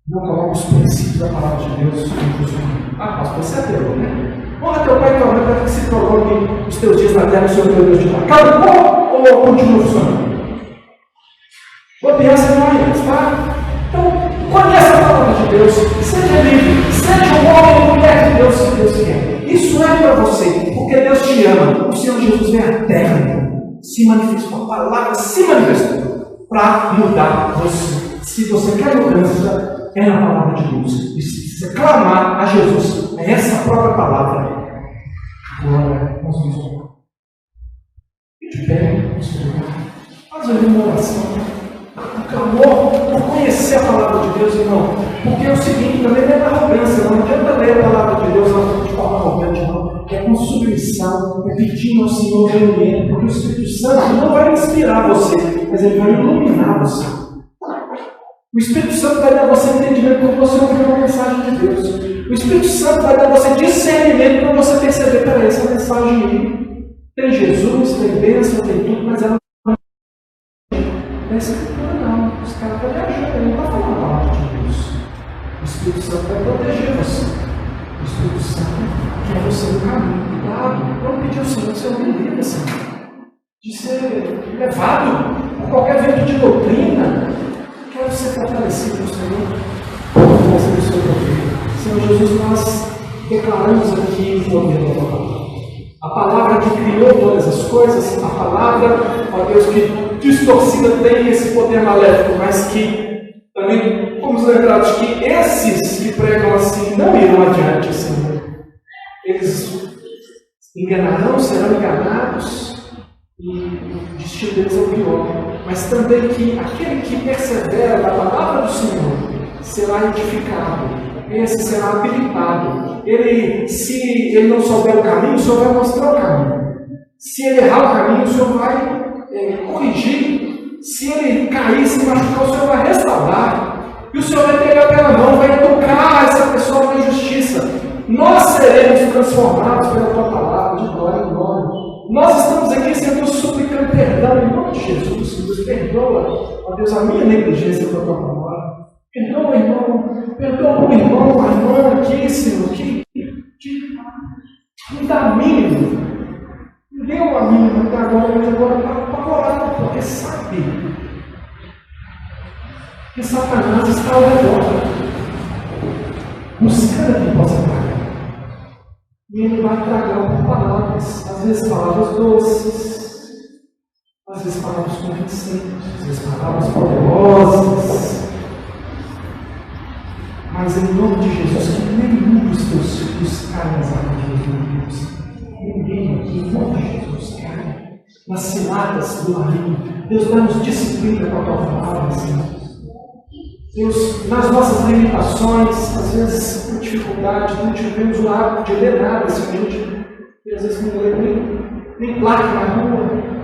não coloca os princípios da palavra de Deus em funcionamento. Ah, pastor, você é teu, né? Honra teu pai e tua mãe para que se prolongue os teus dias na terra, o seu Deus te dá. Acabou ou continua funcionando? Bobear, você não vai antes, tá? Então, conheça a palavra de Deus, seja livre, seja um homem ou mulher de Deus, se Deus quer. Isso é para você, porque Deus te ama. O Senhor Jesus vem à terra, se manifestou, a palavra se manifestou para mudar você. Se você quer mudança, é na palavra de Deus. E se você clamar a Jesus, é essa própria palavra. Agora, nós vamos orar. De pé, faz uma oração. O clamor por conhecer a palavra de Deus, irmão. Porque é o seguinte, também não é arrogância, não adianta ler a palavra de Deus de forma arrogante, não. É com submissão, é pedindo ao Senhor genuíno, porque o Espírito Santo não vai inspirar você, mas ele vai iluminar você. O Espírito Santo vai dar a você entendimento quando você ouvir uma mensagem de Deus. O Espírito Santo vai dar a você discernimento para você perceber, peraí, essa mensagem aí tem Jesus, tem bênção, tem tudo, mas ela não é escritura, não. Os caras estão viajando, ele não está falando a palavra de Deus. O Espírito Santo vai proteger você. O Espírito Santo quer você no caminho. Cuidado, vamos pedir ao Senhor que você não me livre, Senhor, de ser levado por qualquer vento de doutrina. Quero ser fortalecido no Senhor. Vamos do seu poder. Senhor Jesus, nós declaramos aqui o poder da tua palavra. A palavra que criou todas as coisas, a palavra, ó Deus, que distorcida tem esse poder maléfico, mas que também fomos lembrados que esses que pregam assim não irão adiante, Senhor. Eles enganarão, serão enganados e o destino deles é o pior. Mas também que aquele que persevera na palavra do Senhor será edificado, esse será habilitado. Se ele não souber o caminho, o Senhor vai mostrar o caminho. Se ele errar o caminho, o Senhor vai corrigir. Se ele cair, se machucar, o Senhor vai restaurar. E o Senhor vai pegar pela mão, vai tocar essa pessoa na justiça. Nós seremos transformados pela tua palavra, de glória em glória. Nós estamos aqui, Senhor, suplicando perdão em nome de Jesus. Deus, perdoa, ó Deus, a minha negligência com a tua palavra. Perdoa, irmão. Perdoa o irmão, a irmã aqui, Senhor, que me dá mínimo. Me deu a mínima até agora para orar, porque sabe que Satanás está ao redor, buscando quem possa tragar. E ele vai tragar por palavras, às vezes palavras doces, às vezes palavras convincentes, às vezes palavras poderosas. Mas em nome de Jesus, que nenhum dos teus filhos caia nas armadilhas do Deus. Ninguém aqui, em nome de Jesus, caia nas ciladas do maligno. Deus, dá-nos disciplina com a tua palavra, Senhor. Deus, nas nossas limitações, às vezes com dificuldade, não tivemos o hábito de ler nada, Senhor. E às vezes não lê nem placa na rua.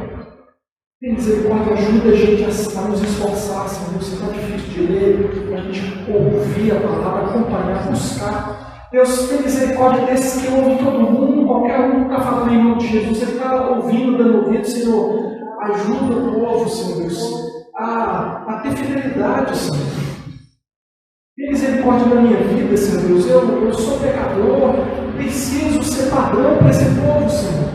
Tem misericórdia, ajuda a gente a nos esforçar, Senhor. Se está difícil de ler, para a gente ouvir a palavra, acompanhar, buscar. Deus, tem misericórdia desses que ouvem todo mundo, qualquer um que está falando em nome de Jesus, ele está ouvindo, dando ouvido, Senhor. Ajuda o povo, Senhor Deus, a ter fidelidade, Senhor. Tem misericórdia na minha vida, Senhor Deus. Eu sou pecador, preciso ser padrão para esse povo, Senhor.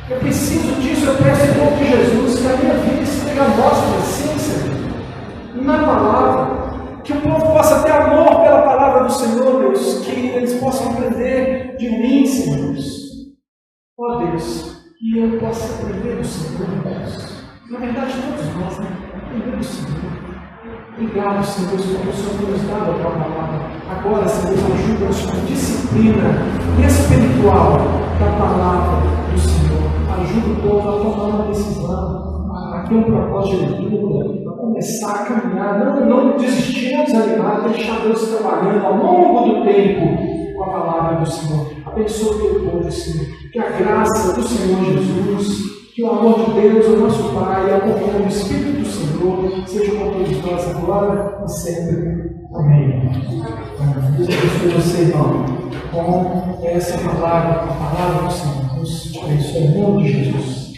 Eu preciso disso, eu peço em nome de Jesus, que a minha vida esteja mostra assim, Senhor, na palavra. Que o povo possa ter amor pela palavra do Senhor, Deus. Que eles possam aprender de mim, Senhor Deus. Ó Deus, que eu possa aprender do Senhor, Deus. Na verdade, todos nós, né? Aprender do Senhor. Obrigado, Senhor Deus, porque o Senhor tem nos dado a tua palavra. Agora, Senhor Deus, ajuda-nos com disciplina espiritual da palavra do Senhor. Ajuda o povo a tomar uma decisão, a ter um propósito de vida, a começar a caminhar, não desistir, não desanimar, deixar Deus trabalhando ao longo do tempo com a palavra do Senhor. Abençoe o teu povo, Senhor. Que a graça do Senhor Jesus, que o amor de Deus, o nosso Pai, e a comunhão do Espírito do Senhor seja com todos nós agora e sempre. Amém. Deus abençoe você, irmão, com essa palavra, a palavra do Senhor. Deus te abençoe em nome de Jesus.